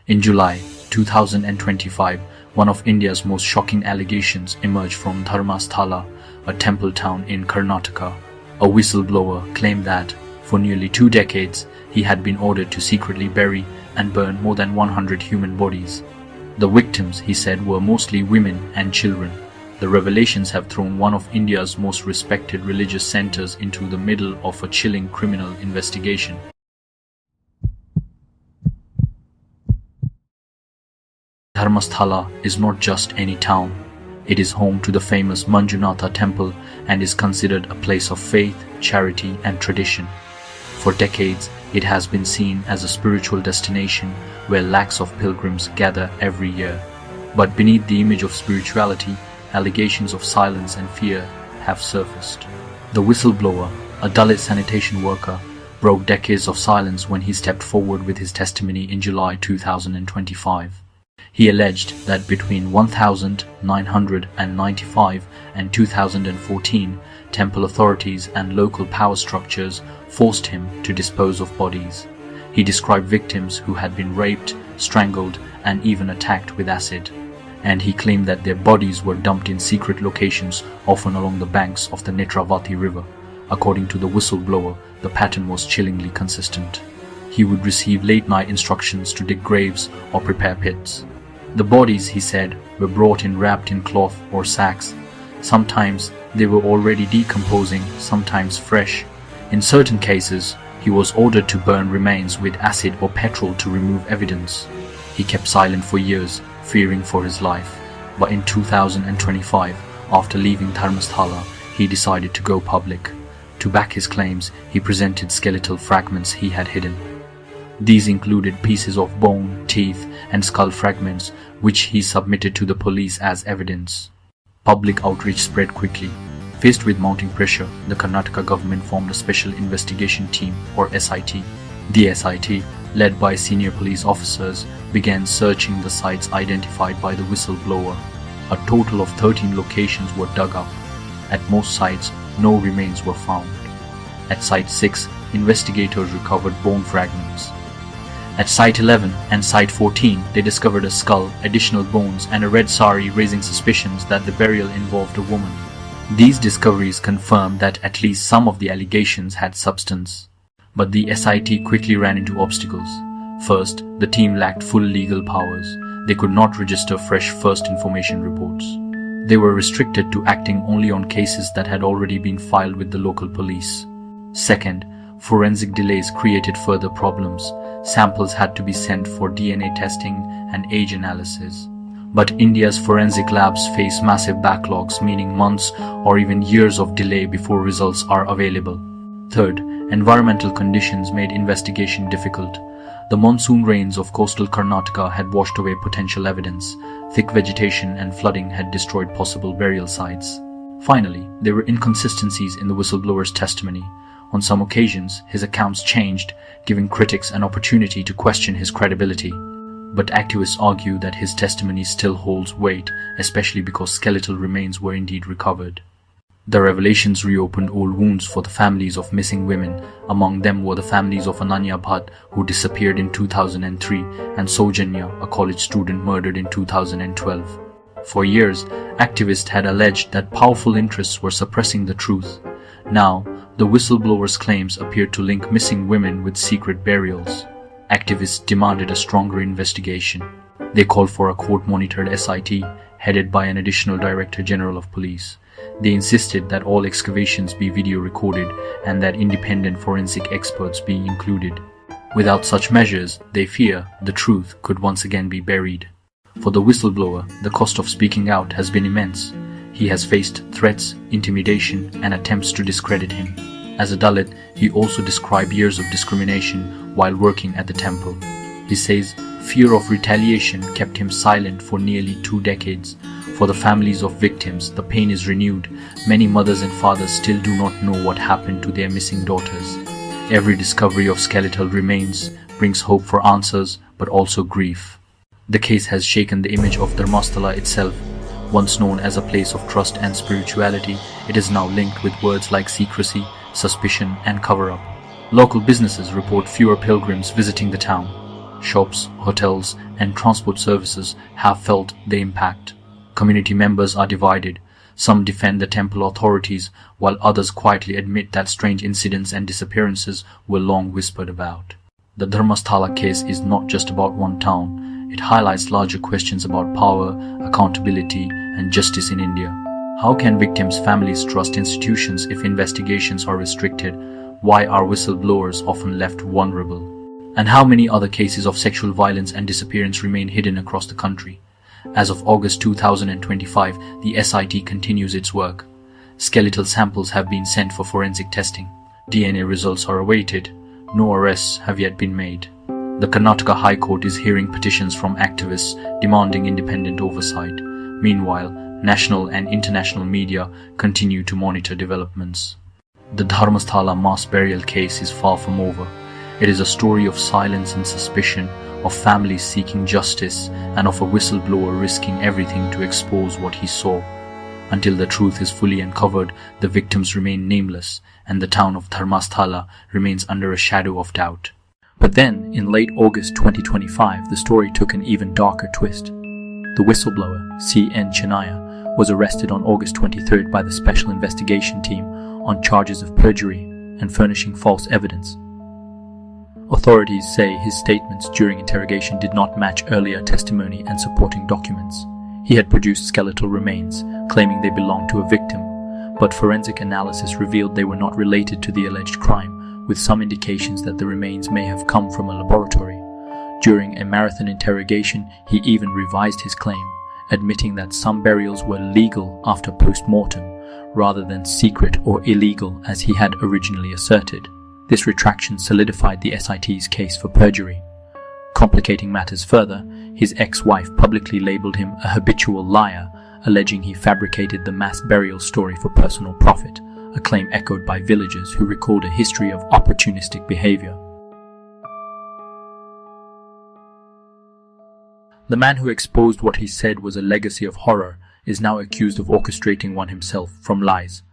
In July 2025, one of India's most shocking allegations emerged from Dharmasthala, a temple town in Karnataka. A whistleblower claimed that, for nearly 2 decades, he had been ordered to secretly bury and burn more than 100 human bodies. The victims, he said, were mostly women and children. The revelations have thrown one of India's most respected religious centers into the middle of a chilling criminal investigation. Dharmasthala is not just any town. It is home to the famous Manjunatha temple and is considered a place of faith, charity and tradition. For decades, it has been seen as a spiritual destination where lakhs of pilgrims gather every year. But beneath the image of spirituality, allegations of silence and fear have surfaced. The whistleblower, a Dalit sanitation worker, broke decades of silence when he stepped forward with his testimony in July 2025. He alleged that between 1995 and 2014, temple authorities and local power structures forced him to dispose of bodies. He described victims who had been raped, strangled, and even attacked with acid. And he claimed that their bodies were dumped in secret locations, often along the banks of the Netravati river. According to the whistleblower, the pattern was chillingly consistent. He would receive late-night instructions to dig graves or prepare pits. The bodies, he said, were brought in wrapped in cloth or sacks. Sometimes they were already decomposing, sometimes fresh. In certain cases, he was ordered to burn remains with acid or petrol to remove evidence. He kept silent for years, fearing for his life. But in 2025, after leaving Dharmasthala, he decided to go public. To back his claims, he presented skeletal fragments he had hidden. These included pieces of bone, teeth, and skull fragments, which he submitted to the police as evidence. Public outreach spread quickly. Faced with mounting pressure, the Karnataka government formed a Special Investigation Team, or SIT. The SIT, led by senior police officers, began searching the sites identified by the whistleblower. A total of 13 locations were dug up. At most sites, no remains were found. At Site 6, investigators recovered bone fragments. At Site 11 and Site 14, they discovered a skull, additional bones, and a red sari, raising suspicions that the burial involved a woman. These discoveries confirmed that at least some of the allegations had substance. But the SIT quickly ran into obstacles. First, the team lacked full legal powers. They could not register fresh first information reports. They were restricted to acting only on cases that had already been filed with the local police. Second, forensic delays created further problems. Samples had to be sent for DNA testing and age analysis. But India's forensic labs face massive backlogs, meaning months or even years of delay before results are available. Third, environmental conditions made investigation difficult. The monsoon rains of coastal Karnataka had washed away potential evidence. Thick vegetation and flooding had destroyed possible burial sites. Finally, there were inconsistencies in the whistleblower's testimony. On some occasions, his accounts changed, giving critics an opportunity to question his credibility. But activists argue that his testimony still holds weight, especially because skeletal remains were indeed recovered. The revelations reopened old wounds for the families of missing women. Among them were the families of Ananya Bhatt, who disappeared in 2003, and Soujanya, a college student murdered in 2012. For years, activists had alleged that powerful interests were suppressing the truth. Now, the whistleblower's claims appeared to link missing women with secret burials. Activists demanded a stronger investigation. They called for a court-monitored SIT, headed by an additional Director General of Police. They insisted that all excavations be video recorded and that independent forensic experts be included. Without such measures, they fear the truth could once again be buried. For the whistleblower, the cost of speaking out has been immense. He has faced threats, intimidation, and attempts to discredit him. As a Dalit, he also described years of discrimination while working at the temple. He says fear of retaliation kept him silent for nearly 2 decades. For the families of victims, the pain is renewed. Many mothers and fathers still do not know what happened to their missing daughters. Every discovery of skeletal remains brings hope for answers, but also grief. The case has shaken the image of Dharmasthala itself. Once known as a place of trust and spirituality, it is now linked with words like secrecy, suspicion, and cover-up. Local businesses report fewer pilgrims visiting the town. shops, hotels, and transport services have felt the impact. Community members are divided. Some defend the temple authorities, while others quietly admit that strange incidents and disappearances were long whispered about. The Dharmasthala case is not just about one town. It highlights larger questions about power, accountability, and justice in India. How can victims' families trust institutions if investigations are restricted? Why are whistleblowers often left vulnerable? And how many other cases of sexual violence and disappearance remain hidden across the country? As of August 2025, the SIT continues its work. Skeletal samples have been sent for forensic testing. DNA results are awaited. No arrests have yet been made. The Karnataka High Court is hearing petitions from activists demanding independent oversight. Meanwhile, national and international media continue to monitor developments. The Dharmasthala mass burial case is far from over. It is a story of silence and suspicion, of families seeking justice, and of a whistleblower risking everything to expose what he saw. Until the truth is fully uncovered, the victims remain nameless, and the town of Dharmasthala remains under a shadow of doubt. But then, in late August 2025, the story took an even darker twist. The whistleblower, C.N. Chennaiah, was arrested on August 23rd by the Special Investigation Team on charges of perjury and furnishing false evidence. Authorities say his statements during interrogation did not match earlier testimony and supporting documents. He had produced skeletal remains, claiming they belonged to a victim, but forensic analysis revealed they were not related to the alleged crime, with some indications that the remains may have come from a laboratory. During a marathon interrogation, he even revised his claim, admitting that some burials were legal after post-mortem, rather than secret or illegal as he had originally asserted. This retraction solidified the SIT's case for perjury. Complicating matters further, his ex-wife publicly labeled him a habitual liar, alleging he fabricated the mass burial story for personal profit, a claim echoed by villagers who recalled a history of opportunistic behavior. The man who exposed what he said was a legacy of horror is now accused of orchestrating one himself from lies.